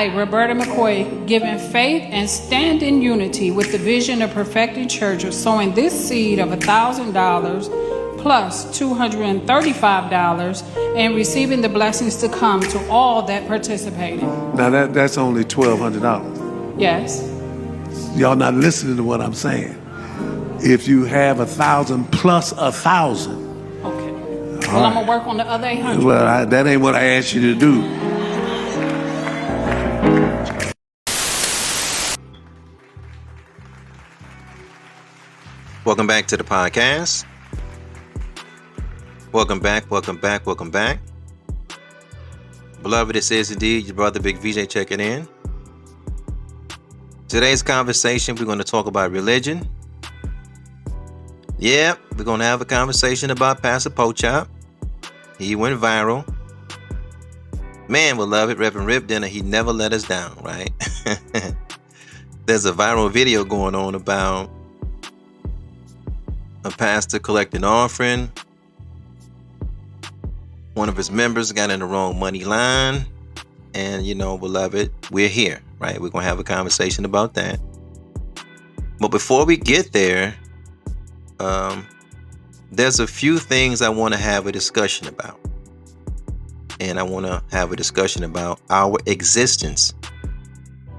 I, Roberta McCoy, given faith and stand in unity with the vision of perfecting church of sowing this seed of $1,000 plus $235 and receiving the blessings to come to all that participated. Now that's only $1,200. Yes. Y'all not listening to what I'm saying. If you have 1,000 plus 1,000. Okay. Well, I'm gonna work on the other 800. Well, that ain't what I asked you to do. Welcome back to the podcast. Welcome back. Beloved, this is indeed your brother Big VJ checking in. Today's conversation, we're going to talk about religion. Yep, we're going to have a conversation about Passa Porkchop. He went viral. Man, beloved, Reverend Rip Dinner, he never let us down, right? There's a viral video going on about a pastor collecting offering. One of his members got in the wrong money line. And, beloved, we're here, right? We're going to have a conversation about that. But before we get there, there's a few things I want to have a discussion about. And I want to have a discussion about our existence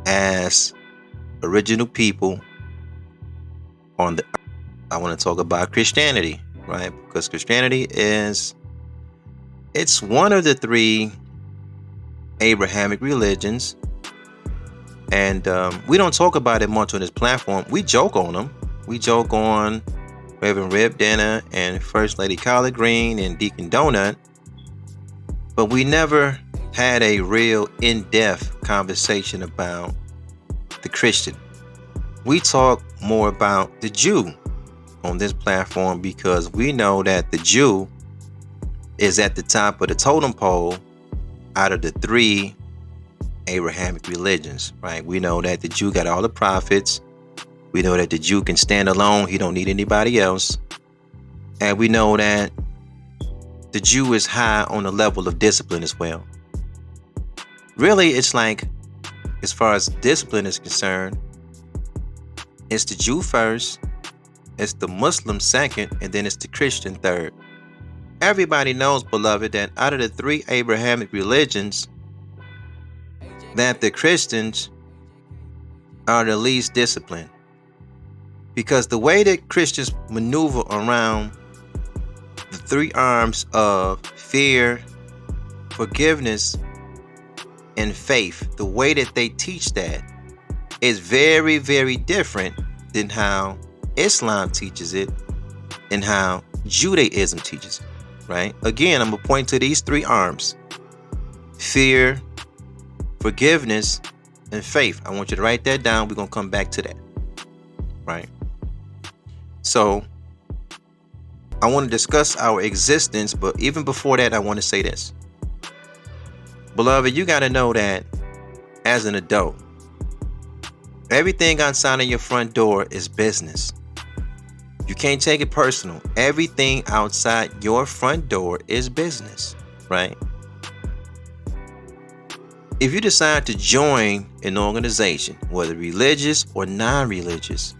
as original people on the earth. I want to talk about Christianity, right? Because Christianity it's one of the three Abrahamic religions. And we don't talk about it much on this platform. We joke on them. We joke on Reverend Rib Dinner and First Lady Collard Green and Deacon Donut. But we never had a real in-depth conversation about the Christian. We talk more about the Jew on this platform because we know that the Jew is at the top of the totem pole out of the three Abrahamic religions, right? We know that the Jew got all the prophets. We know that the Jew can stand alone. He don't need anybody else. And we know that the Jew is high on the level of discipline as well. Really, it's like, as far as discipline is concerned, it's the Jew first, it's the Muslim second, and then it's the Christian third. Everybody knows, beloved, that out of the three Abrahamic religions, that the Christians are the least disciplined. Because the way that Christians maneuver around the three arms of fear, forgiveness, and faith, the way that they teach that is very, very different than how Islam teaches it and how Judaism teaches it, right? Again, I'm going to point to these three arms: fear, forgiveness, and faith. I want you to write that down. We're going to come back to that, right? So I want to discuss our existence, but even before that, I want to say this. Beloved, you got to know that as an adult, everything outside of your front door is business. You can't take it personal. Everything outside your front door is business, right? If you decide to join an organization, whether religious or non-religious,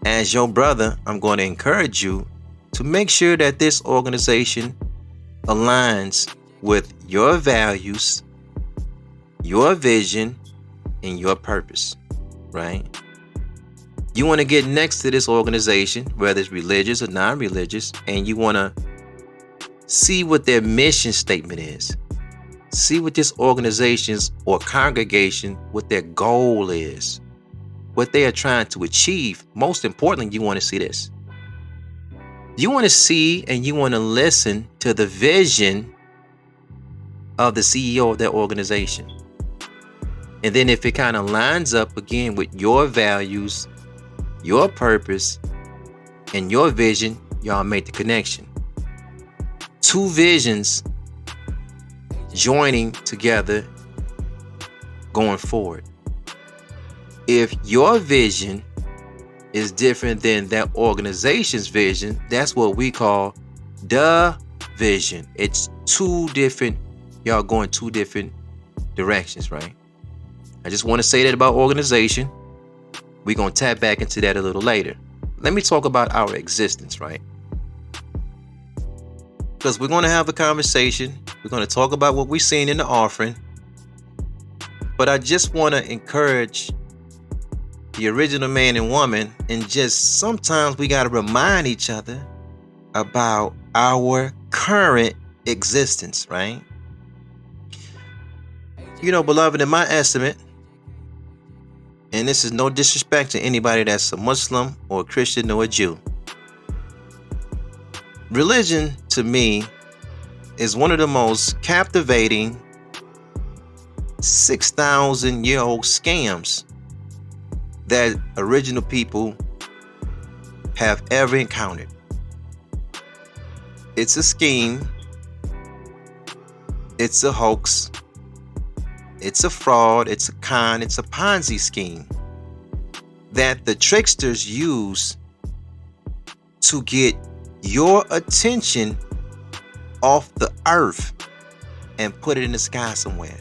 as your brother, I'm going to encourage you to make sure that this organization aligns with your values, your vision, and your purpose, right? You want to get next to this organization, whether it's religious or non-religious, and you want to see what their mission statement is. See what this organization's or congregation, what their goal is, what they are trying to achieve. Most importantly, you want to see this. You want to see and you want to listen to the vision of the CEO of that organization. And then if it kind of lines up again with your values, your purpose, and your vision, y'all make the connection. Two visions joining together going forward. If your vision is different than that organization's vision, that's what we call the vision. It's two different, y'all going two different directions, right? I just want to say that about organization. We're going to tap back into that a little later. Let me talk about our existence, right? Because we're going to have a conversation. We're going to talk about what we've seen in the offering. But I just want to encourage the original man and woman, and just sometimes we got to remind each other about our current existence, right? You know, beloved, in my estimate, and this is no disrespect to anybody that's a Muslim or a Christian or a Jew, religion to me is one of the most captivating 6,000-year-old scams that original people have ever encountered. It's a scheme. It's a hoax. It's a fraud. It's a con. It's a Ponzi scheme that the tricksters use to get your attention off the earth and put it in the sky somewhere.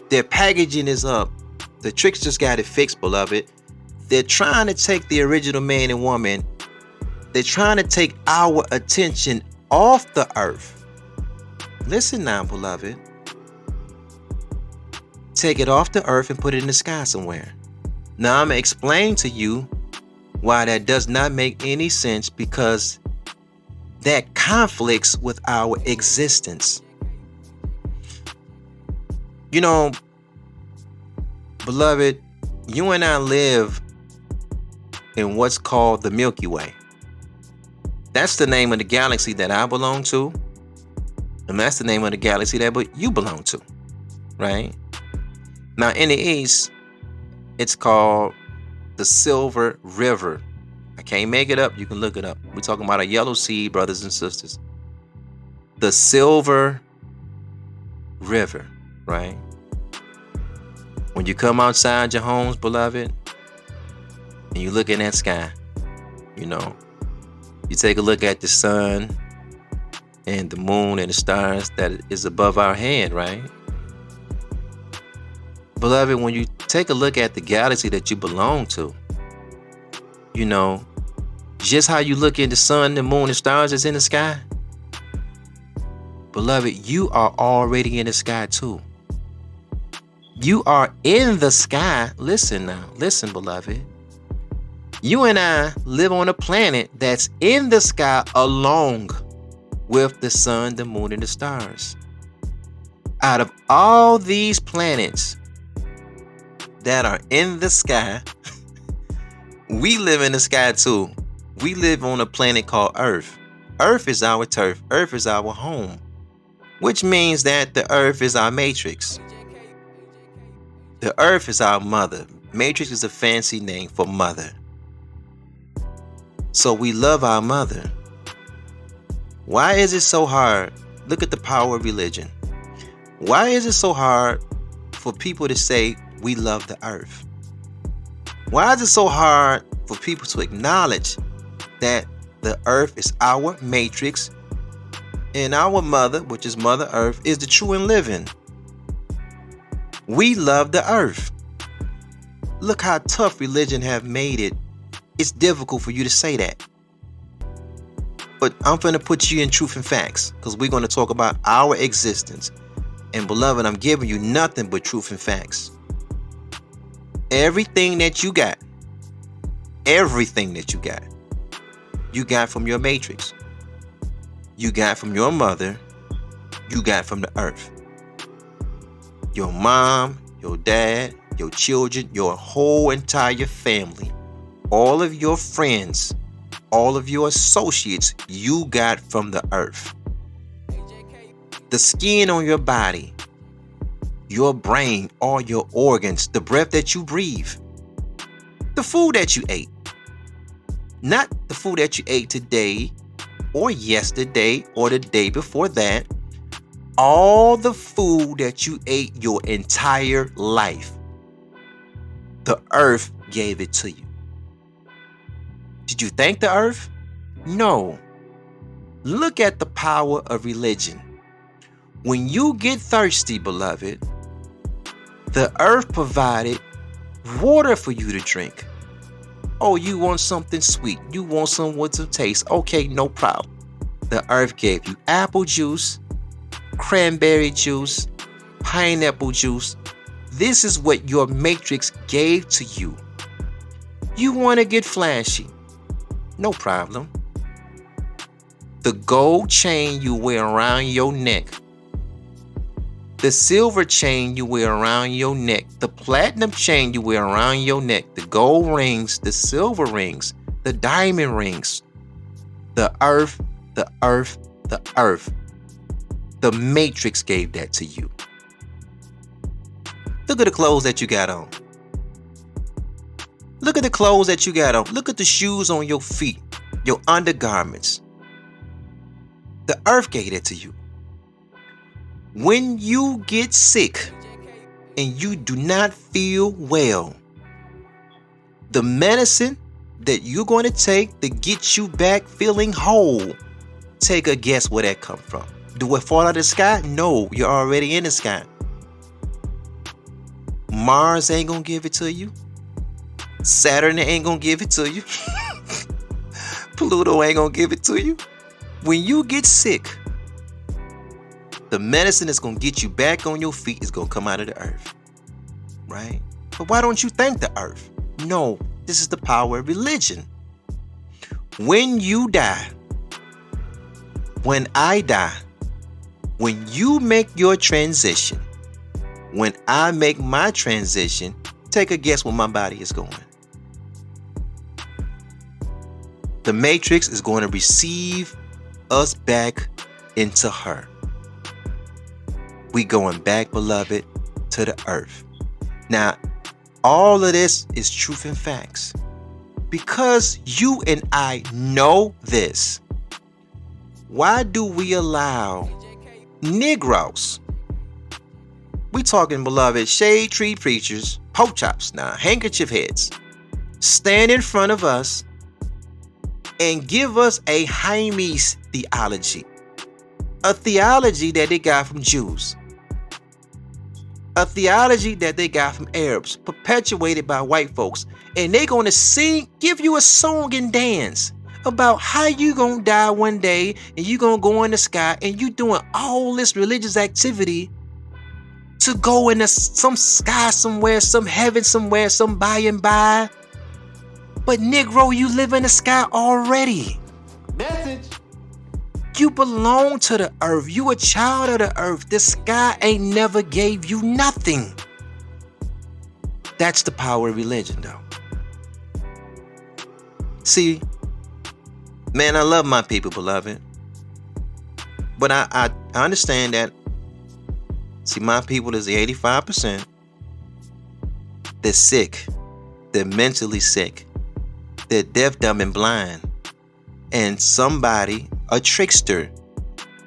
Their packaging is up. The tricksters got it fixed, beloved. They're trying to take the original man and woman. They're trying to take our attention off the earth. Listen now, beloved. Take it off the earth and put it in the sky somewhere. Now, I'm going to explain to you why that does not make any sense, because that conflicts with our existence. You know, beloved, you and I live in what's called the Milky Way. That's the name of the galaxy that I belong to. And that's the name of the galaxy that you belong to, right? Now, in the East, it's called the Silver River. I can't make it up. You can look it up. We're talking about a yellow sea, brothers and sisters. The Silver River, right? When you come outside your homes, beloved, and you look in that sky, you know, you take a look at the sun and the moon and the stars that is above our head, right? Beloved, when you take a look at the galaxy that you belong to, you know, just how you look at the sun, the moon, and stars that's in the sky, beloved, you are already in the sky too. You are in the sky. Listen now. Listen, beloved. You and I live on a planet that's in the sky along with the sun, the moon, and the stars. Out of all these planets that are in the sky, we live in the sky too. We live on a planet called Earth. Earth is our turf. Earth is our home, which means that the Earth is our matrix. The Earth is our mother. Matrix is a fancy name for mother. So we love our mother. Why is it so hard? Look at the power of religion. Why is it so hard for people to say we love the earth? Why is it so hard for people to acknowledge that the earth is our matrix and our mother, which is Mother Earth, is the true and living? We love the earth. Look how tough religion have made it. It's difficult for you to say that. But I'm going to put you in truth and facts, because we're going to talk about our existence. And beloved, I'm giving you nothing but truth and facts. Everything that you got you got from your matrix. You got from your mother. You got from the earth. Your mom, your dad, your children, your whole entire family, all of your friends, all of your associates, you got from the earth. The skin on your body, your brain, all your organs, the breath that you breathe, the food that you ate, not the food that you ate today or yesterday or the day before that, all the food that you ate your entire life, the earth gave it to you. Did you thank the earth? No. Look at the power of religion. When you get thirsty, beloved, The earth provided water for you to drink. Oh, you want something sweet. You want some with some taste. Okay, no problem. The earth gave you apple juice, cranberry juice, pineapple juice. This is what your matrix gave to you. You want to get flashy. No problem. The gold chain you wear around your neck, the silver chain you wear around your neck, the platinum chain you wear around your neck, the gold rings, the silver rings, the diamond rings, the earth, the earth, the earth. The matrix gave that to you. Look at the clothes that you got on. Look at the clothes that you got on. Look at the shoes on your feet, your undergarments. The earth gave it to you. When you get sick and you do not feel well, the medicine that you're going to take to get you back feeling whole, take a guess where that come from. Do it fall out of the sky? No, you're already in the sky. Mars ain't gonna give it to you. Saturn ain't gonna give it to you. Pluto ain't gonna give it to you. When you get sick, the medicine that's gonna get you back on your feet is gonna come out of the earth. Right? But why don't you thank the earth? No, this is the power of religion. When you die, when I die, when you make your transition, when I make my transition, take a guess where my body is going. The matrix is going to receive us back into her. We going back, beloved, to the earth. Now, all of this is truth and facts. Because you and I know this, why do we allow Negroes, we talking, beloved, shade tree preachers, Porkchops now, handkerchief heads, stand in front of us and give us a Haimes theology, a theology that they got from Jews, a theology that they got from Arabs, perpetuated by white folks, and they gonna sing, give you a song and dance about how you gonna die one day and you gonna go in the sky, and you doing all this religious activity to go into some sky somewhere, some heaven somewhere, some by and by. But Negro, you live in the sky already. Message. You belong to the earth. You a child of the earth. The sky ain't never gave you nothing. That's the power of religion, though. See, man, I love my people, beloved. But I understand that. See, my people is the 85%. They're sick. They're mentally sick. They're deaf, dumb, and blind. And somebody, a trickster,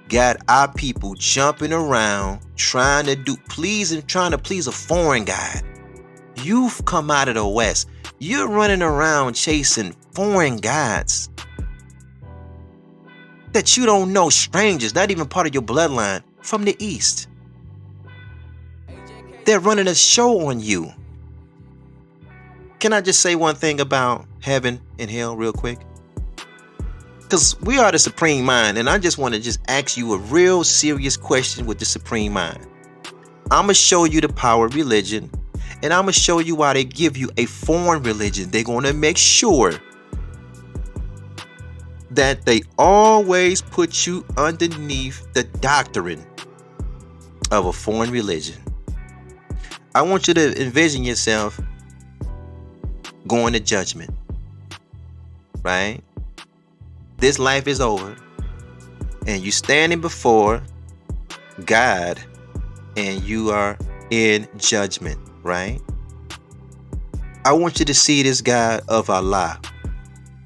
got our people jumping around trying to please a foreign god. You've come out of the West. You're running around chasing foreign gods that you don't know, strangers, not even part of your bloodline, from the East. They're running a show on you. Can I just say one thing about heaven and hell real quick? Because we are the supreme mind, and I just want to just ask you a real serious question with the supreme mind. I'm going to show you the power of religion, and I'm going to show you why they give you a foreign religion. They're going to make sure that they always put you underneath the doctrine of a foreign religion. I want you to envision yourself going to judgment, right? This life is over, and you standing before God, and you are in judgment, right? I want you to see this God of Allah.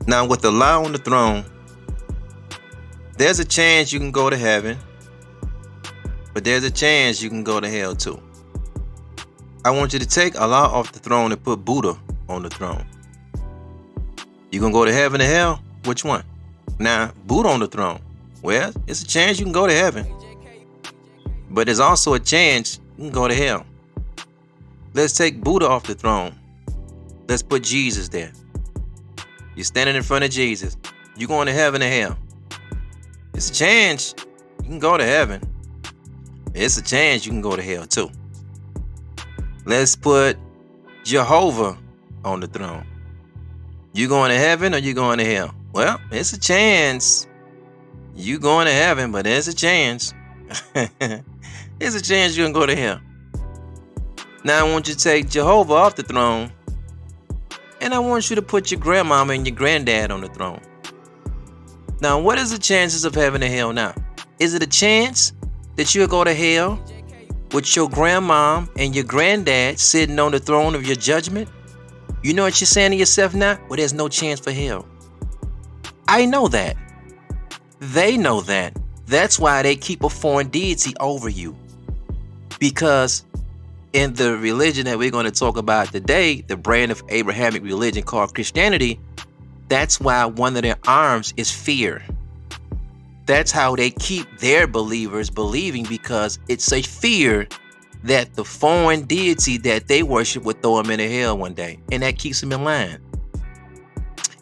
Now, with Allah on the throne, there's a chance you can go to heaven, but there's a chance you can go to hell too. I want you to take Allah off the throne and put Buddha on the throne. You gonna go to heaven or hell? Which one? Now, Buddha on the throne. Well, it's a chance you can go to heaven, but there's also a chance you can go to hell. Let's take Buddha off the throne. Let's put Jesus there. You're standing in front of Jesus. You going to heaven or hell? It's a chance you can go to heaven. It's a chance you can go to hell too. Let's put Jehovah on the throne. You going to heaven or you going to hell? Well, it's a chance you going to heaven, but there's a chance. There's a chance you can go to hell. Now I want you to take Jehovah off the throne, and I want you to put your grandmama and your granddad on the throne. Now, what is the chances of heaven and hell now? Is it a chance that you'll go to hell with your grandmom and your granddad sitting on the throne of your judgment? You know what you're saying to yourself now? Well, there's no chance for hell. I know that. They know that. That's why they keep a foreign deity over you. Because in the religion that we're going to talk about today, the brand of Abrahamic religion called Christianity, that's why one of their arms is fear. That's how they keep their believers believing, because it's a fear that the foreign deity that they worship would throw them into hell one day. And that keeps them in line.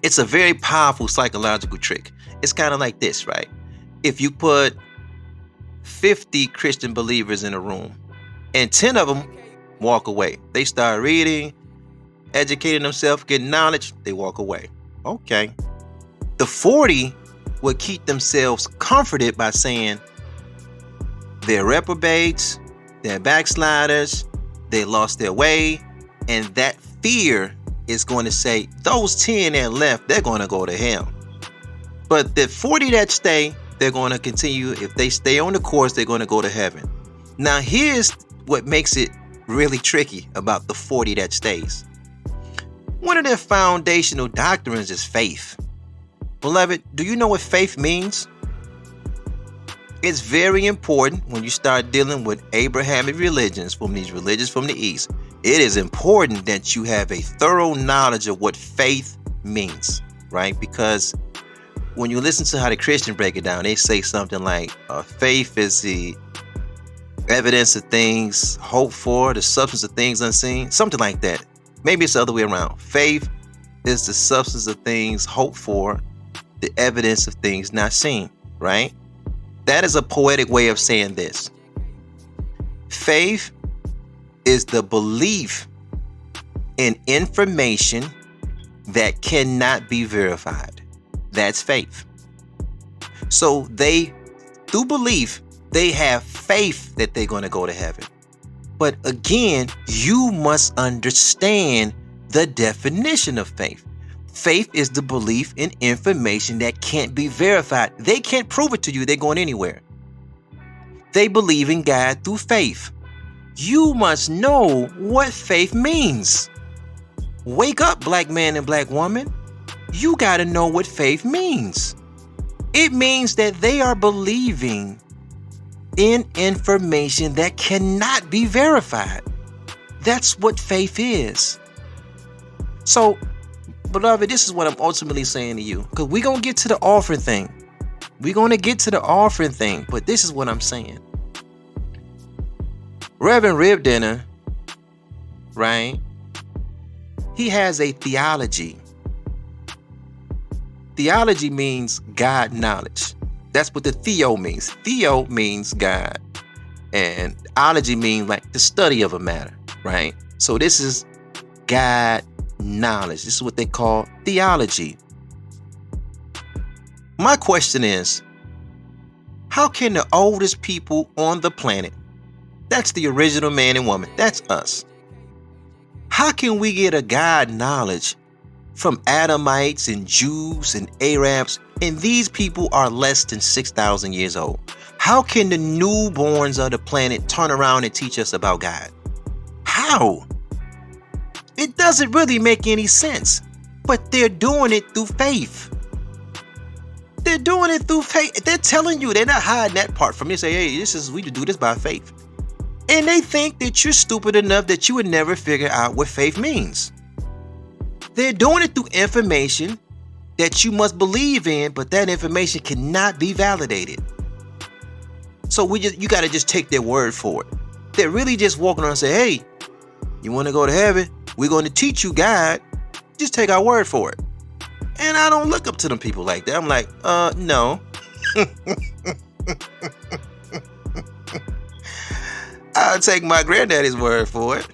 It's a very powerful psychological trick. It's kind of like this, right? If you put 50 Christian believers in a room and 10 of them walk away, they start reading, educating themselves, getting knowledge, they walk away. Okay. The 40 would keep themselves comforted by saying they're reprobates, they're backsliders, they lost their way, and that fear is going to say those 10 that left, they're going to go to hell. But the 40 that stay, they're going to continue. If they stay on the course, they're going to go to heaven. Now, here's what makes it really tricky about the 40 that stays. One of their foundational doctrines is faith. Beloved, do you know what faith means? It's very important when you start dealing with Abrahamic religions, from these religions from the East. It is important that you have a thorough knowledge of what faith means, right? Because when you listen to how the Christians break it down, they say something like, faith is the evidence of things hoped for, the substance of things unseen, something like that. Maybe it's the other way around. Faith is the substance of things hoped for, the evidence of things not seen, right? That is a poetic way of saying this. Faith is the belief in information that cannot be verified. That's faith. So they, through belief, they have faith that they're going to go to heaven. But again, you must understand the definition of faith. Faith is the belief in information that can't be verified. They can't prove it to you. They're going anywhere. They believe in God through faith. You must know what faith means. Wake up, black man and black woman. You got to know what faith means. It means that they are believing in information that cannot be verified. That's what faith is. So, beloved, this is what I'm ultimately saying to you, because we're going to get to the offering thing. We're going to get to the offering thing, but this is what I'm saying. Reverend Rib Dinner, right? He has a theology. Theology means God knowledge. That's what the theo means. Theo means God. And ology means like the study of a matter, right? So this is God knowledge. This is what they call theology. My question is, how can the oldest people on the planet, that's the original man and woman, that's us, how can we get a God knowledge from Adamites and Jews and Arabs, and these people are less than 6,000 years old? How can the newborns of the planet turn around and teach us about God? How? It doesn't really make any sense, but they're doing it through faith. They're doing it through faith. They're telling you, they're not hiding that part from you. Say, hey, we do this by faith. And they think that you're stupid enough that you would never figure out what faith means. They're doing it through information that you must believe in, but that information cannot be validated. So you got to just take their word for it. They're really just walking around and say, hey, You want to go to heaven? We're going to teach you God. Just take our word for it. And I don't look up to them people like that. I'm like, no. I'll take my granddaddy's word for it.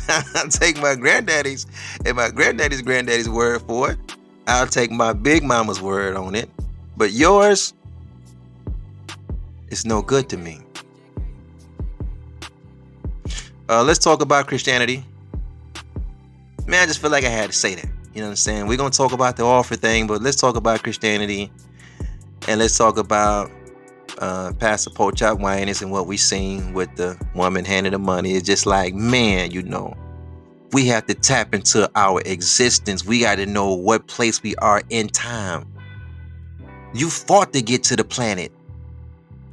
I'll take my granddaddy's and my granddaddy's word for it. I'll take my big mama's word on it. But yours is no good to me. Let's talk about Christianity. Man, I just feel like I had to say that. You know what I'm saying? We're going to talk about the offer thing, but let's talk about Christianity. And let's talk about Passa, Porkchop, Winans, and what we seen with the woman handing the money. It's just like, man, we have to tap into our existence. We got to know what place we are in time. You fought to get to the planet.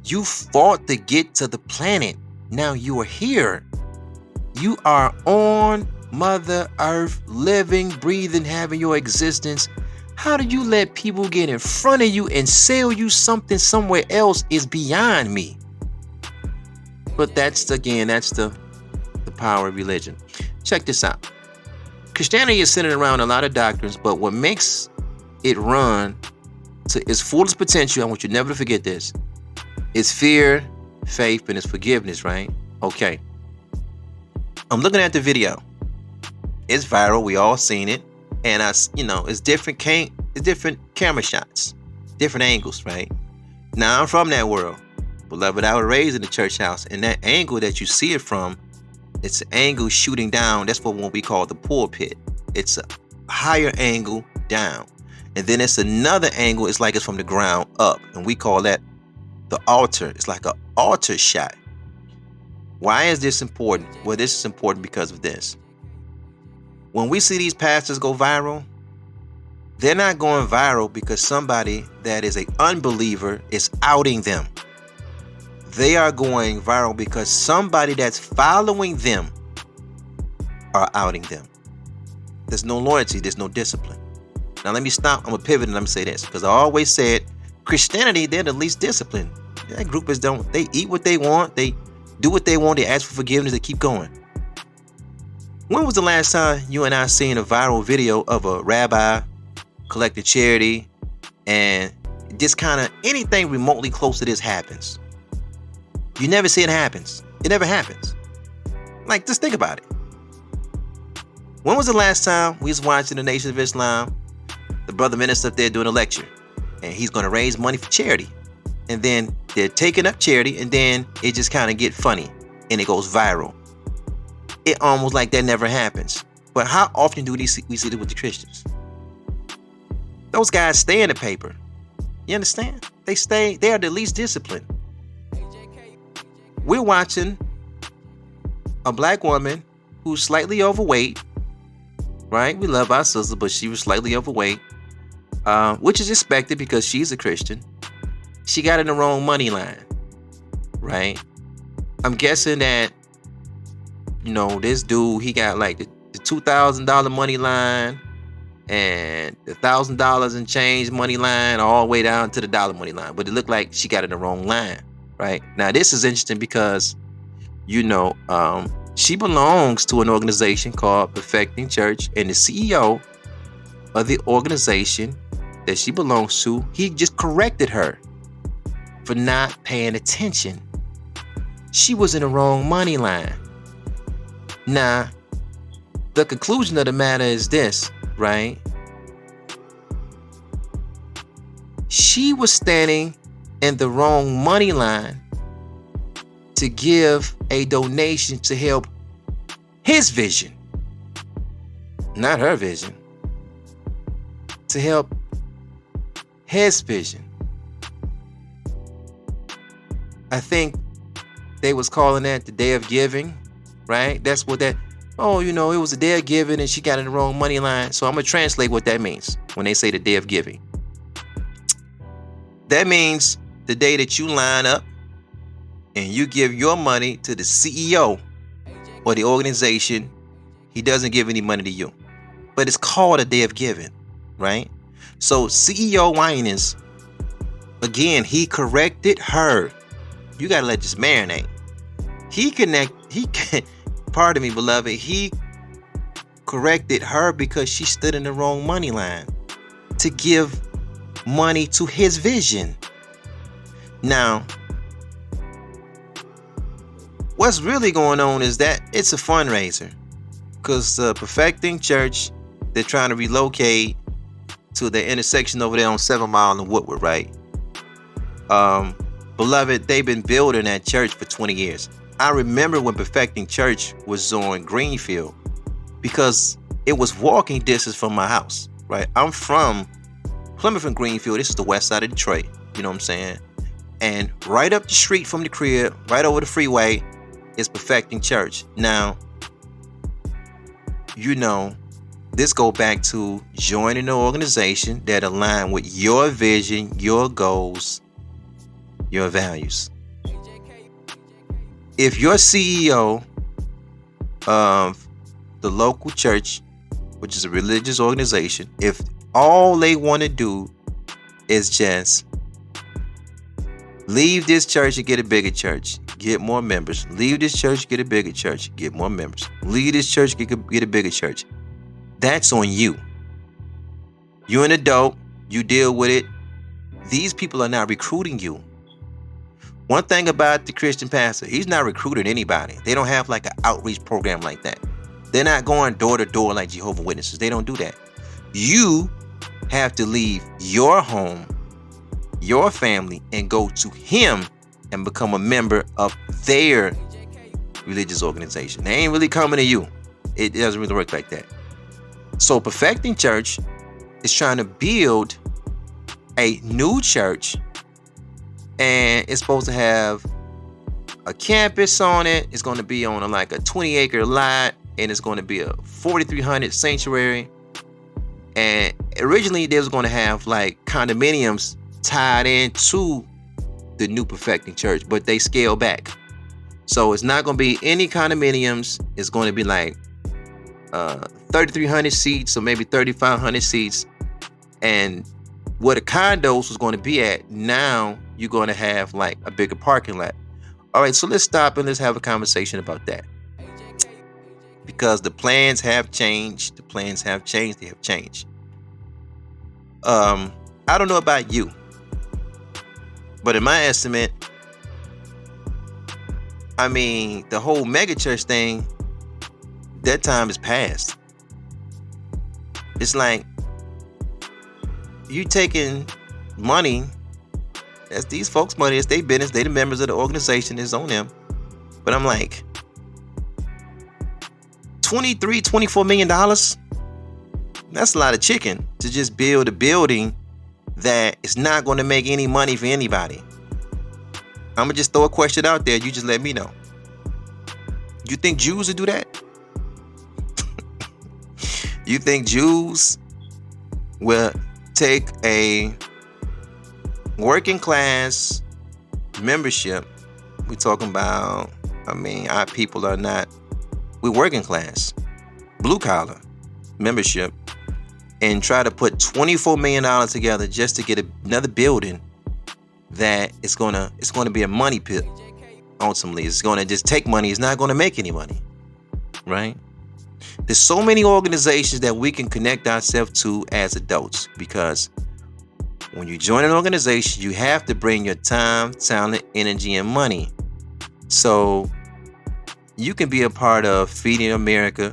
You fought to get to the planet. Now you are here. You are on Mother Earth, living, breathing, having your existence. How do you let people get in front of you and sell you something somewhere else is beyond me. But that's the power of religion. Check this out. Christianity is centered around a lot of doctrines, but what makes it run to its fullest potential, I want you never to forget this, is fear, faith, and its forgiveness, right? Okay. I'm looking at the video. It's viral. We all seen it. And it's different camera shots, different angles, right? Now I'm from that world. Beloved, I was raised in the church house. And that angle that you see it from, it's an angle shooting down. That's what we call the pulpit. It's a higher angle down. And then it's another angle. It's like it's from the ground up. And we call that the altar. It's like an altar shot. Why is this important? Well, this is important because of this. When we see these pastors go viral, they're not going viral because somebody that is an unbeliever is outing them. They are going viral because somebody that's following them are outing them. There's no loyalty. There's no discipline. Now let me stop. I'm going to pivot and I'm going to say this because I always said Christianity, they're the least disciplined. That group they eat what they want. They do what they want. They ask for forgiveness. They keep going. When was the last time you and I seen a viral video of a rabbi collecting charity and just kind of anything remotely close to this happens? You never see it happens. It never happens. Like, just think about it. When was the last time we was watching the Nation of Islam, the brother minister up there doing a lecture, and he's going to raise money for charity, and then they're taking up charity, and then it just kind of get funny, and it goes viral. It almost like that never happens. But how often do we see it with the Christians? Those guys stay in the paper. You understand? They are the least disciplined. We're watching a black woman who's slightly overweight, right? We love our sister, but she was slightly overweight, which is expected because she's a Christian. She got in the wrong money line, right? I'm guessing that, this dude, he got like the $2,000 money line and the $1,000 and change money line all the way down to the dollar money line. But it looked like she got in the wrong line, right? Now, this is interesting because, she belongs to an organization called Perfecting Church, and the CEO of the organization that she belongs to, he just corrected her for not paying attention. She was in the wrong money line. Now, the conclusion of the matter is this, right? She was standing in the wrong money line to give a donation to help his vision, not her vision, to help his vision. I think they was calling that the day of giving, right? That's what that, it was a day of giving and she got in the wrong money line. So I'm going to translate what that means when they say the day of giving. That means the day that you line up and you give your money to the CEO or the organization. He doesn't give any money to you. But it's called a day of giving, right? So CEO Winans, again, he corrected her. You got to let this marinate. pardon me, beloved, he corrected her because she stood in the wrong money line to give money to his vision. Now, what's really going on is that it's a fundraiser, because Perfecting Church, they're trying to relocate to the intersection over there on 7 Mile and Woodward, right? Beloved, they've been building that church for 20 years. I remember when Perfecting Church was on Greenfield, because it was walking distance from my house, right? I'm from Plymouth and Greenfield. This is the west side of Detroit. You know what I'm saying? And right up the street from the crib, right over the freeway, is Perfecting Church. Now, you know, this go back to joining an organization that align with your vision, your goals, your values. If your CEO of the local church, which is a religious organization, if all they want to do is just leave this church and get a bigger church, get more members, leave this church, get a bigger church, get more members, leave this church, get a bigger church, that's on you. You're an adult, you deal with it. These people are not recruiting you. One thing about the Christian pastor, he's not recruiting anybody. They don't have like an outreach program like that. They're not going door to door like Jehovah's Witnesses. They don't do that. You have to leave your home, your family, and go to him and become a member of their religious organization. They ain't really coming to you. It doesn't really work like that. So Perfecting Church is trying to build a new church, and it's supposed to have a campus on it. It's going to be on a 20-acre lot, and it's going to be a 4,300 sanctuary. And originally they was going to have like condominiums tied into the new Perfecting Church, but they scaled back. So it's not going to be any condominiums. It's going to be like 3,300 seats, or maybe 3,500 seats. And where the condos was going to be at, now you're going to have like a bigger parking lot. All right, so let's stop and let's have a conversation about that. Because the plans have changed. The plans have changed. They have changed. I don't know about you, but in my estimate, I mean, the whole mega church thing, that time is past. It's like you taking money, that's these folks' money, it's their business, they the members of the organization, it's on them. But I'm like, $24 million, that's a lot of chicken to just build a building that is not going to make any money for anybody. I'm gonna just throw a question out there, you just let me know. You think Jews would do that? You think Jews will take a working class membership? We're talking about, our people are not, we're working class, blue collar membership, and try to put $24 million together just to get another building that it's gonna be a money pit. Ultimately, it's gonna just take money. It's not gonna make any money, right? There's so many organizations that we can connect ourselves to as adults, because when you join an organization, you have to bring your time, talent, energy, and money. So you can be a part of Feeding America,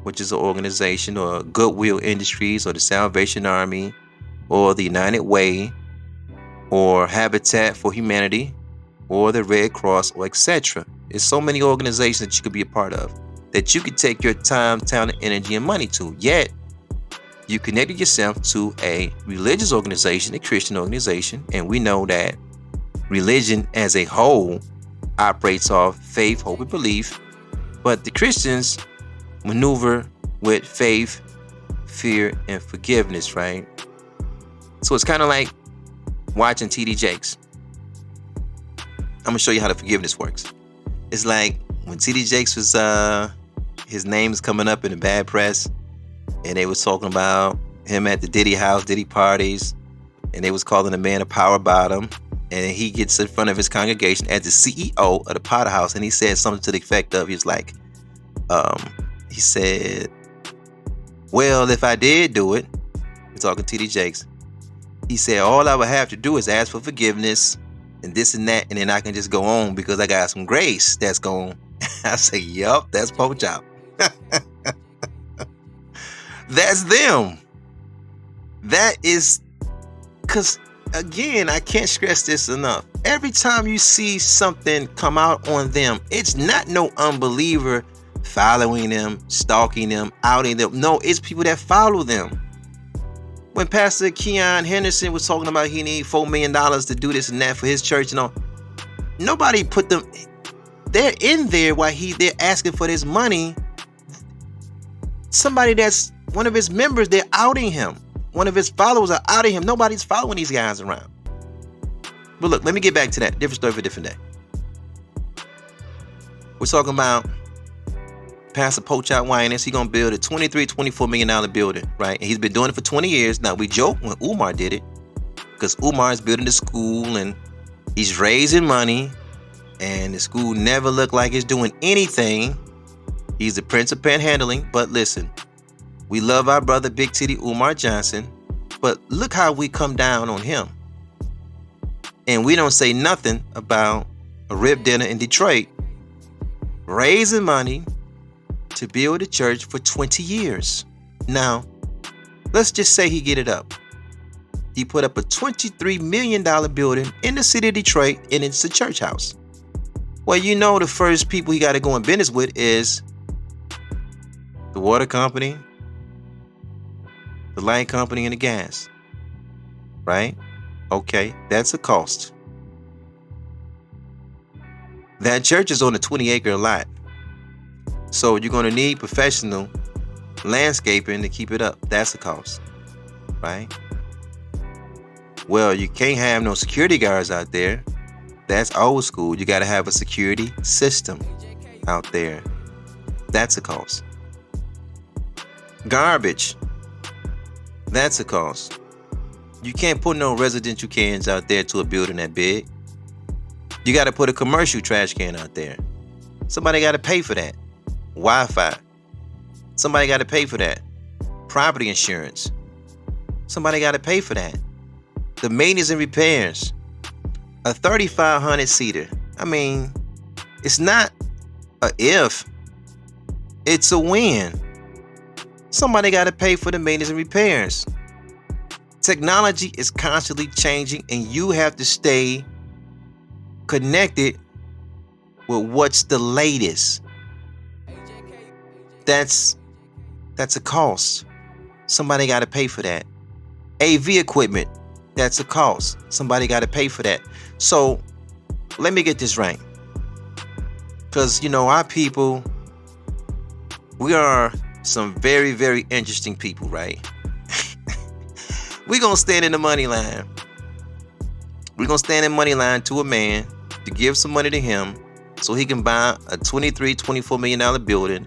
which is an organization, or Goodwill Industries, or the Salvation Army, or the United Way, or Habitat for Humanity, or the Red Cross, or etc. There's so many organizations that you could be a part of, that you could take your time, talent, energy, and money to. Yet, you connected yourself to a religious organization, a Christian organization, and we know that religion as a whole operates off faith, hope, and belief. But the Christians maneuver with faith, fear, and forgiveness, right? So it's kind of like watching TD Jakes. I'm gonna show you how the forgiveness works. It's like when TD Jakes was his name is coming up in the bad press, and they was talking about him at the Diddy house, Diddy parties, and they was calling the man a power bottom. And he gets in front of his congregation as the CEO of the Potter House, and he said something to the effect of, he's like, He said, well, if I did do it, we're talking TD Jakes. He said, all I would have to do is ask for forgiveness and this and that, and then I can just go on because I got some grace that's gone. I say, yup, that's Porkchop. That's them. That is, because again, I can't stress this enough. Every time you see something come out on them, it's not no unbeliever following them, stalking them, outing them. No, it's people that follow them. When Pastor Keon Henderson was talking about he need $4 million to do this and that for his church and all, nobody put them. They're in there while they're asking for this money. Somebody that's one of his members, they're outing him. One of his followers are outing him. Nobody's following these guys around. But look, let me get back to that. Different story for a different day. We're talking about Pastor Porkchop Winans. He's going to build a $24 million building, right? And he's been doing it for 20 years. Now, we joke when Umar did it because Umar is building the school and he's raising money and the school never looked like it's doing anything. He's the prince of panhandling. But listen, we love our brother Big Titty Umar Johnson, but look how we come down on him. And we don't say nothing about a rib dinner in Detroit raising money to build a church for 20 years. Now, let's just say he get it up. He put up a $23 million building in the city of Detroit, and it's a church house. Well, you know the first people he got to go in business with is the water company, the light company, and the gas. Right? Okay, that's a cost. That church is on a 20-acre lot. So you're going to need professional landscaping to keep it up. That's a cost. Right? Well, you can't have no security guards out there. That's old school. You got to have a security system out there. That's a cost. Garbage. That's a cost. You can't put no residential cans out there to a building that big. You got to put a commercial trash can out there. Somebody got to pay for that. Wi-Fi. Somebody got to pay for that. Property insurance. Somebody got to pay for that. The maintenance and repairs. A 3,500 seater. I mean, it's not a if. It's a when. Somebody got to pay for the maintenance and repairs. Technology is constantly changing, and you have to stay connected with what's the latest. That's a cost. Somebody got to pay for that. AV equipment, that's a cost. Somebody got to pay for that. So let me get this right. Because, our people, we are some very, very interesting people, right? We're going to stand in the money line. We're going to stand in money line to a man to give some money to him so he can buy a $24 million building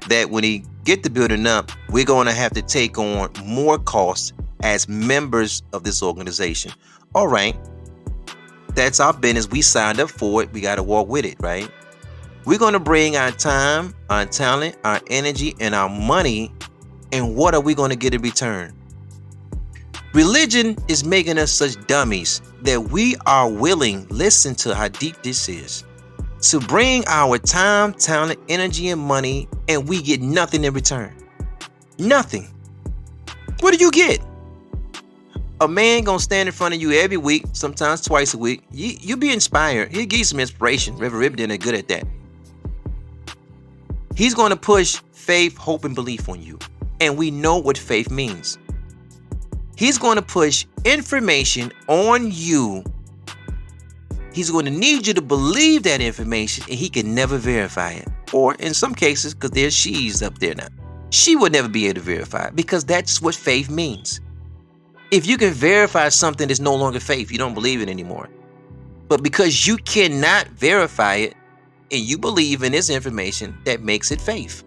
that when he get the building up, we're going to have to take on more costs as members of this organization. All right. That's our business. We signed up for it. We got to walk with it, right? We're going to bring our time, our talent, our energy, and our money. And what are we going to get in return? Religion is making us such dummies that we are willing, listen to how deep this is, to bring our time, talent, energy, and money, and we get nothing in return. Nothing. What do you get? A man gonna stand in front of you every week, sometimes twice a week. You be inspired. He'll give you some inspiration. Reverend Ribden are good at that. He's gonna push faith, hope, and belief on you. And we know what faith means. He's going to push information on you. He's going to need you to believe that information, and he can never verify it. Or in some cases, because there's she's up there now, she would never be able to verify it, because that's what faith means. If you can verify something that's no longer faith, you don't believe it anymore. But because you cannot verify it, and you believe in this information, that makes it faith.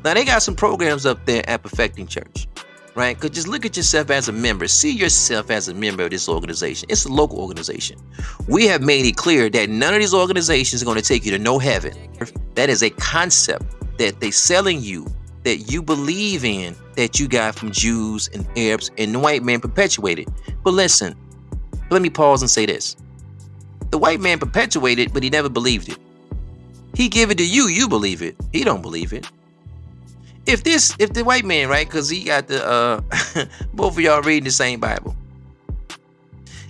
Now, they got some programs up there at Perfecting Church. Right? Because just look at yourself as a member. See yourself as a member of this organization. It's a local organization. We have made it clear that none of these organizations are going to take you to no heaven. That is a concept. that they selling you, that you believe in, that you got from Jews and Arabs and the white man perpetuated. But listen, let me pause and say this. The white man perpetuated, but he never believed it. He give it to you, you believe it. He don't believe it. If the white man, right, because he got the, both of y'all reading the same Bible.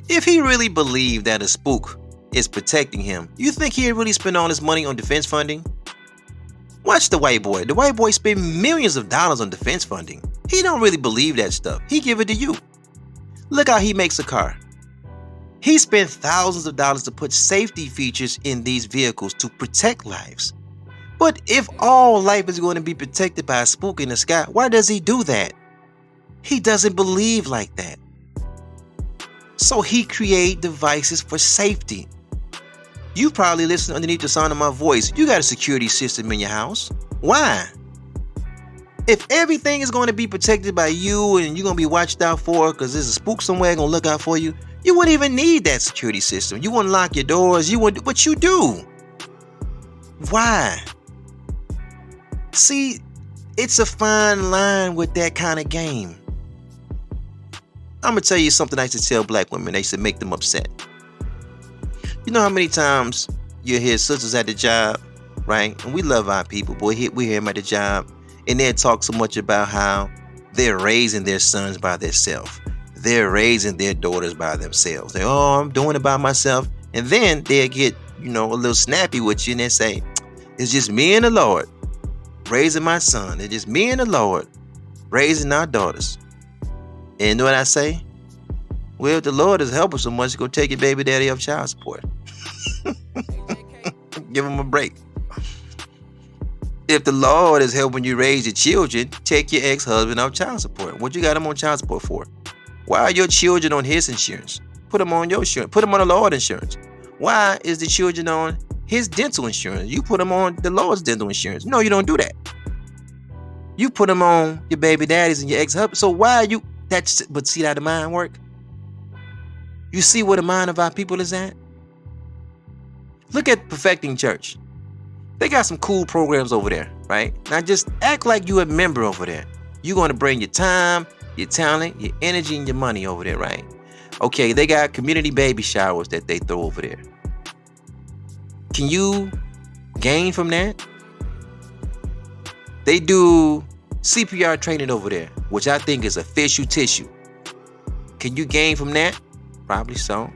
If he really believed that a spook is protecting him, you think he'd really spend all his money on defense funding? Watch the white boy. The white boy spend millions of dollars on defense funding. He don't really believe that stuff. He give it to you. Look how he makes a car. He spent thousands of dollars to put safety features in these vehicles to protect lives. But if all life is going to be protected by a spook in the sky, why does he do that? He doesn't believe like that. So he create devices for safety. You probably listen underneath the sound of my voice. You got a security system in your house. Why? If everything is going to be protected by you and you're going to be watched out for because there's a spook somewhere going to look out for you, you wouldn't even need that security system. You wouldn't lock your doors. You wouldn't, but you do. Why? See, it's a fine line with that kind of game. I'm going to tell you something I used to tell black women. They used to make them upset. You know how many times you hear sisters at the job, right? And we love our people, boy. We hear them at the job, and they talk so much about how they're raising their sons by themselves. They're raising their daughters by themselves. They, oh, I'm doing it by myself. And then they get, a little snappy with you, and they say, it's just me and the Lord raising my son. It's just me and the Lord raising our daughters. And you know what I say? Well, if the Lord is helping so much, go take your baby daddy off child support. Give him a break. If the Lord is helping you raise your children, take your ex-husband off child support. What you got him on child support for? Why are your children on his insurance? Put them on your insurance. Put them on the Lord insurance. Why is the children on his dental insurance? You put them on the Lord's dental insurance. No, you don't do that. You put them on your baby daddies and your ex-husband. So why are you... But see how the mind work? You see where the mind of our people is at? Look at Perfecting Church. They got some cool programs over there, right? Now just act like you a member over there. You're going to bring your time, your talent, your energy, and your money over there, right? Okay, they got community baby showers that they throw over there. Can you gain from that? They do CPR training over there, which I think is official tissue. Can you gain from that? Probably so.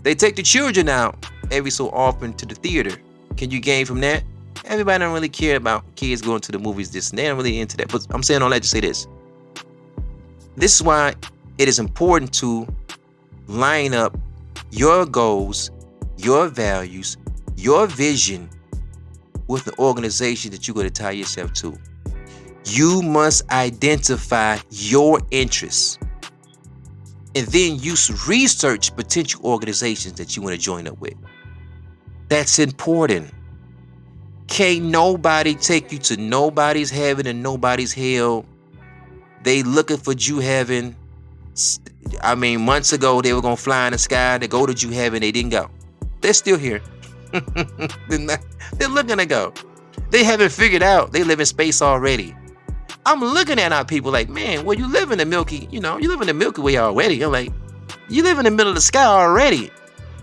They take the children out every so often to the theater. Can you gain from that? Everybody don't really care about kids going to the movies. They're not really into that. But I'm saying all that to say this. This is why it is important to line up your goals, your values, your vision with the organization that you're going to tie yourself to. You must identify your interests and then you research potential organizations that you want to join up with. That's important. Can't nobody take you to nobody's heaven and nobody's hell. They looking for Jew heaven. I mean, months ago, they were going to fly in the sky to go to Jew heaven. They didn't go. They're still here. They're looking to go. They haven't figured out they live in space already. I'm looking at our people like, man, well, you live in the Milky, you live in the Milky Way already. I'm like, you live in the middle of the sky already.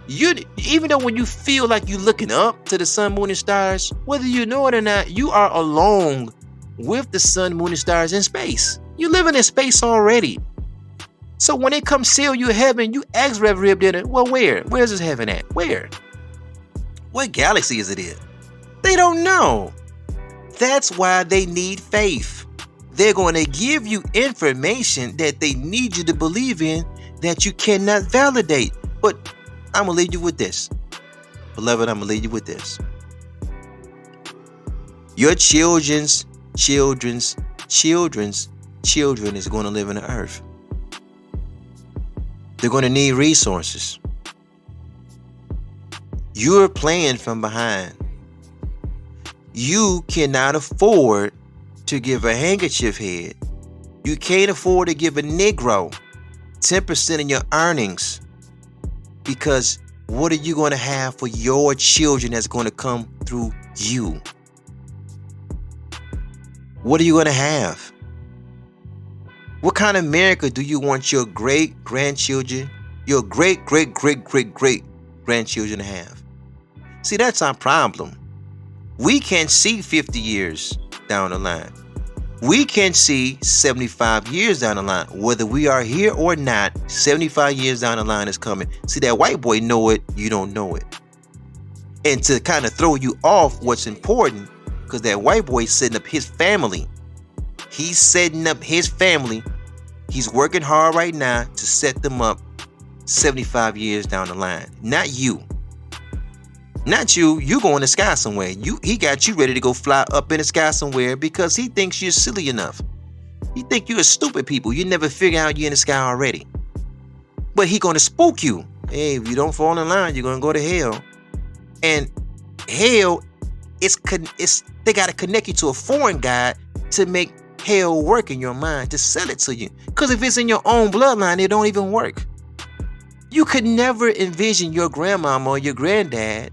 Even though when you feel like you're looking up to the sun, moon, and stars, whether you know it or not, you are along with the sun, moon, and stars in space. You living in space already. So when they come seal you heaven, you ask Rev Rib dinner, well, where? Where's this heaven at? Where? What galaxy is it in? They don't know. That's why they need faith. They're going to give you information that they need you to believe in that you cannot validate. But I'm going to leave you with this. Beloved, I'm going to leave you with this. Your children's children is going to live on the earth. They're going to need resources. You're playing from behind. You cannot afford to give a handkerchief head. You can't afford to give a Negro 10% of your earnings, because what are you going to have for your children that's going to come through you? What are you going to have? What kind of America do you want your great-grandchildren, your great-great-great-great-great-grandchildren to have? See, that's our problem. We can't see 50 years down the line. We can see 75 years down the line. Whether we are here or not, 75 years down the line is coming. See, that white boy know it, you don't know it. And to kind of throw you off what's important, because that white boy is setting up his family. He's setting up his family. He's working hard right now to set them up 75 years down the line. Not you. Not you. You go in the sky somewhere. He got you ready to go fly up in the sky somewhere because he thinks you're silly enough. He think you're stupid people. You never figure out you're in the sky already. But he gonna spook you. Hey, if you don't fall in line, you're gonna go to hell. And hell, they gotta connect you to a foreign god to make hell work in your mind, to sell it to you. Because if it's in your own bloodline, it don't even work. You could never envision your grandmama or your granddad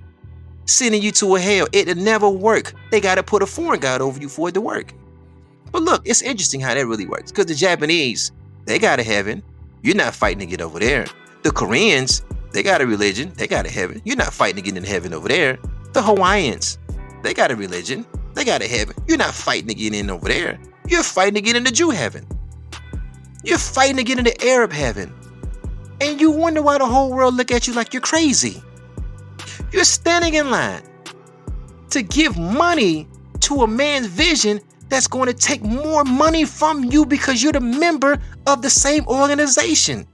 sending you to a hell. It'll never work. They got to put a foreign god over you for it to work. But look, it's interesting how that really works. Because the Japanese, they got a heaven. You're not fighting to get over there. The Koreans, they got a religion. They got a heaven. You're not fighting to get in heaven over there. The Hawaiians, they got a religion. They got a heaven. You're not fighting to get in over there. You're fighting to get into Jew heaven. You're fighting to get into Arab heaven. And you wonder why the whole world look at you like you're crazy. You're standing in line to give money to a man's vision that's going to take more money from you because you're the member of the same organization.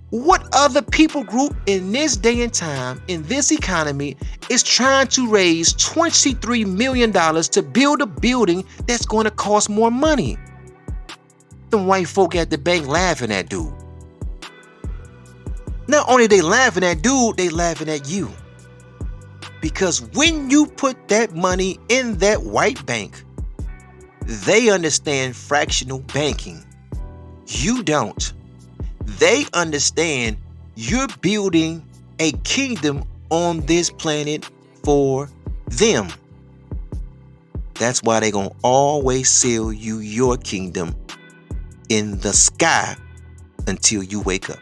What other people group in this day and time, in this economy, is trying to raise $23 million to build a building that's going to cost more money? The white folk at the bank laughing at dude. Not only they laughing at dude, they laughing at you. Because when you put that money in that white bank, they understand fractional banking. You don't. They understand you're building a kingdom on this planet for them. That's why they're going to always sell you your kingdom in the sky until you wake up.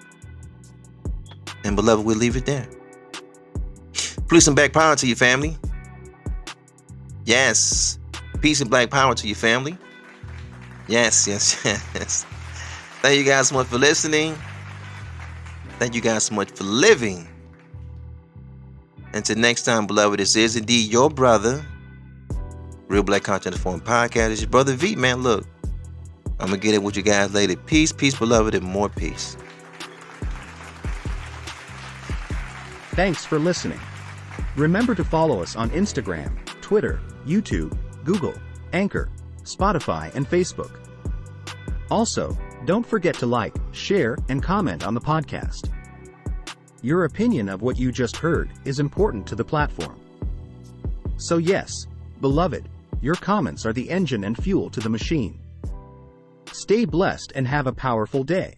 And beloved, we'll leave it there. Peace and black power to your family. Yes. Peace and black power to your family. Yes. Thank you guys so much for listening. Thank you guys so much for living. Until next time, beloved, this is indeed your brother, Real Black Content Forum Podcast. It's your brother V, man. Look, I'm going to get it with you guys later. Peace, beloved, and more peace. Thanks for listening. Remember to follow us on Instagram, Twitter, YouTube, Google, Anchor, Spotify, and Facebook. Also, don't forget to like, share, and comment on the podcast. Your opinion of what you just heard is important to the platform. So yes, beloved, your comments are the engine and fuel to the machine. Stay blessed and have a powerful day.